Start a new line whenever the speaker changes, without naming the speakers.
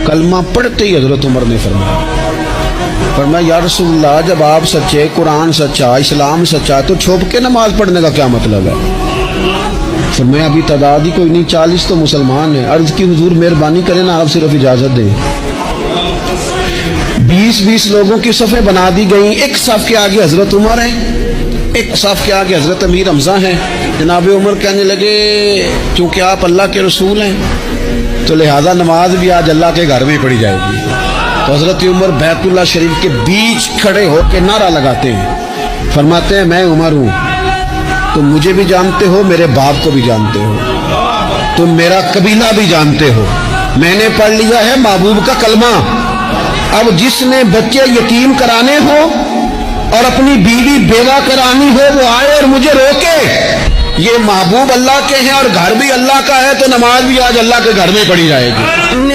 कलमा पढ़ते ही हजरत उमर ने फरमाया या रसूलल्लाह, जब आप सच्चे, कुरान सच्चा, इस्लाम सच्चा, तो छुप के नमाज पढ़ने का क्या मतलब है? फरमाया अभी तादाद ही कोई नहीं, 40 तो मुसलमान हैं। अर्ज की हुजूर मेहरबानी करें ना, आप सिर्फ इजाजत दें। 20-20 लोगों की सफ़ें बना दी गई। एक सफ़ के आगे हजरत उमर है, एक सफ़ के आगे हजरत अमीर हमजा हैं। जनाब उमर कहने लगे चूँकि आप अल्लाह के रसूल हैं तो लिहाजा नमाज भी आज अल्लाह के घर में पढ़ी जाएगी। तो हजरत उमर बैतुल्लाह शरीफ के बीच खड़े होकर नारा लगाते हैं, फरमाते हैं मैं उमर हूँ, तुम मुझे भी जानते हो, मेरे बाप को भी जानते हो, तुम मेरा कबीला भी जानते हो, मैंने पढ़ लिया है महबूब का कलमा। अब जिसने बच्चे यतीम कराने हो और अपनी बीवी बेवा करानी हो वो आए और मुझे रोके। ये महबूब अल्लाह के हैं और घर भी अल्लाह का है, तो नमाज भी आज अल्लाह के घर में पढ़ी जाएगी।